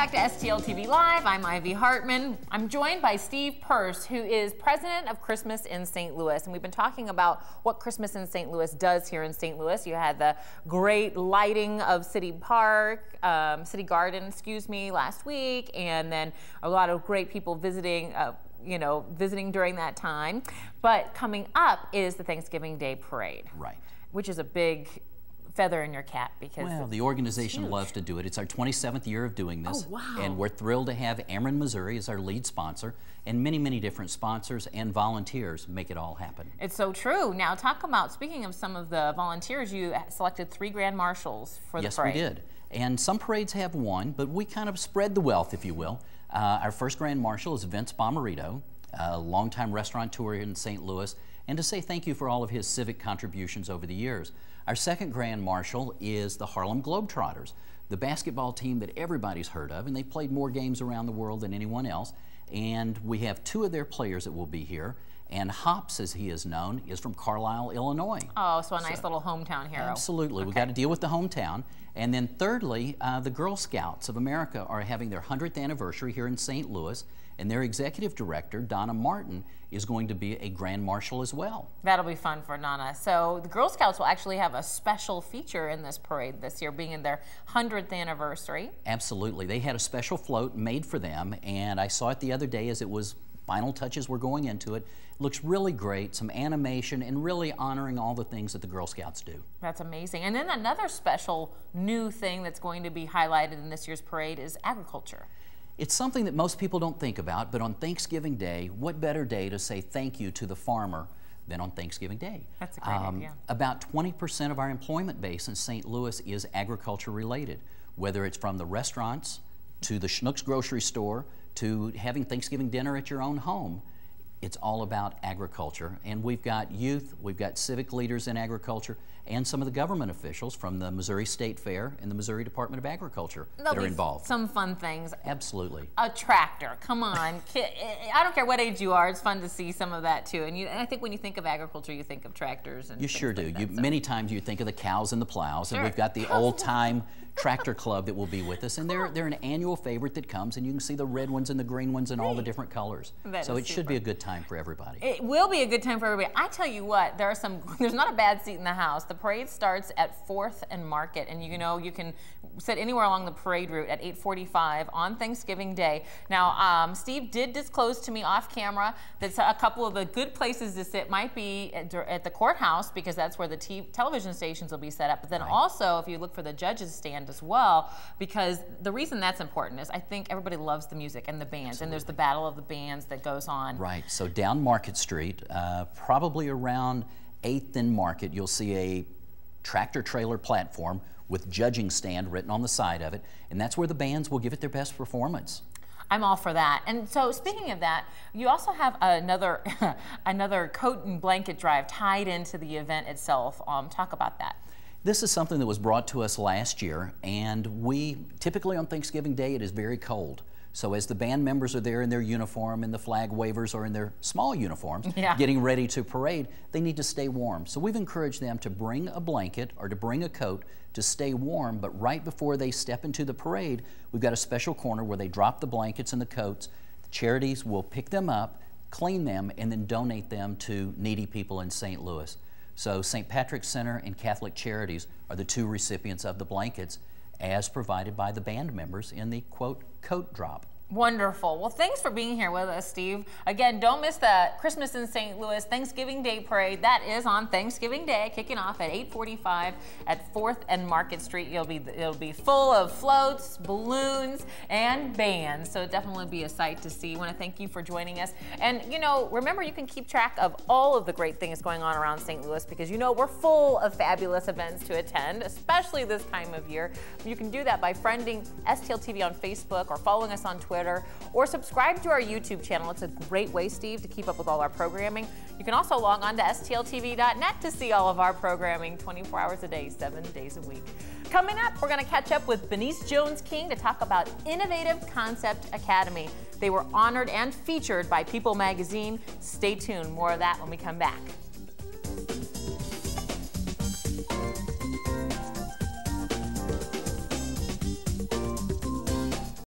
back to STL TV Live. I'm Ivy Hartman. I'm joined by Steve Peirce, who is president of Christmas in St. Louis. And we've been talking about what Christmas in St. Louis does here in St. Louis. You had the great lighting of City Park, City Garden, excuse me, last week. And then a lot of great people visiting, visiting during that time. But coming up is the Thanksgiving Day Parade. Right. Which is a big feather in your cap because the organization loves to do it. It's our 27th year of doing this. Oh, wow. And we're thrilled to have Ameren, Missouri as our lead sponsor, and many different sponsors and volunteers make it all happen. It's so true. Now talk about, speaking of some of the volunteers, you selected 3 grand marshals for the parade. Yes, we did. And some parades have one, but we kind of spread the wealth, if you will. Our first grand marshal is Vince Bomarito, a longtime restaurateur in St. Louis, and to say thank you for all of his civic contributions over the years. Our second grand marshal is the Harlem Globetrotters, the basketball team that everybody's heard of, and they've played more games around the world than anyone else. And we have 2 of their players that will be here. And Hops, as he is known, is from Carlisle, Illinois. Oh, so a nice little hometown hero. Absolutely. Okay. We've got to deal with the hometown. And then thirdly, the Girl Scouts of America are having their 100th anniversary here in St. Louis, and their executive director, Donna Martin, is going to be a grand marshal as well. That'll be fun for Donna. So the Girl Scouts will actually have a special feature in this parade this year, being in their 100th anniversary. Absolutely. They had a special float made for them, and I saw it the other day as it was final touches were going into it. It looks really great, some animation, and really honoring all the things that the Girl Scouts do. That's amazing. And then another special new thing that's going to be highlighted in this year's parade is agriculture. It's something that most people don't think about, but on Thanksgiving Day, what better day to say thank you to the farmer than on Thanksgiving Day? That's a great idea. About 20% of our employment base in St. Louis is agriculture related, whether it's from the restaurants to the Schnucks grocery store to having Thanksgiving dinner at your own home. It's all about agriculture, and we've got youth, we've got civic leaders in agriculture, and some of the government officials from the Missouri State Fair and the Missouri Department of Agriculture that are involved. Some fun things. Absolutely. A tractor, come on. I don't care what age you are, it's fun to see some of that too. And I think when you think of agriculture, you think of tractors. And you sure do. Like Many times you think of the cows and the plows, sure. And we've got the old-time tractor club that will be with us, and they're an annual favorite that comes, and you can see the red ones and the green ones and all the different colors. So it should be a good time for everybody. It will be a good time for everybody. I tell you what, there's not a bad seat in the house. The parade starts at 4th and Market, and you can sit anywhere along the parade route at 8:45 on Thanksgiving Day. Now, Steve did disclose to me off camera that a couple of the good places to sit might be at the courthouse, because that's where the television stations will be set up. But then also, if you look for the judges' stand as well, because the reason that's important is I think everybody loves the music and the bands. Absolutely. And there's the battle of the bands that goes on. Right. So down Market Street, probably around 8th and Market, you'll see a tractor trailer platform with judging stand written on the side of it, and that's where the bands will give it their best performance. I'm all for that. And so speaking of that, you also have another another coat and blanket drive tied into the event itself. Talk about that. This is something that was brought to us last year, and we typically on Thanksgiving Day it is very cold. So as the band members are there in their uniform and the flag wavers are in their small uniforms getting ready to parade, they need to stay warm. So we've encouraged them to bring a blanket or to bring a coat to stay warm, but right before they step into the parade, we've got a special corner where they drop the blankets and the coats. The charities will pick them up, clean them, and then donate them to needy people in St. Louis. So St. Patrick's Center and Catholic Charities are the 2 recipients of the blankets, as provided by the band members in the, quote, coat drop. Wonderful. Well, thanks for being here with us, Steve. Again, don't miss the Christmas in St. Louis Thanksgiving Day Parade. That is on Thanksgiving Day, kicking off at 8:45 at 4th and Market Street. It'll be full of floats, balloons, and bands. So definitely be a sight to see. I want to thank you for joining us. And remember, you can keep track of all of the great things going on around St. Louis, because we're full of fabulous events to attend, especially this time of year. You can do that by friending STL TV on Facebook or following us on Twitter, or subscribe to our YouTube channel. It's a great way, Steve, to keep up with all our programming. You can also log on to stltv.net to see all of our programming 24 hours a day, 7 days a week. Coming up, we're going to catch up with Benice Jones-King to talk about Innovative Concept Academy. They were honored and featured by People magazine. Stay tuned. More of that when we come back.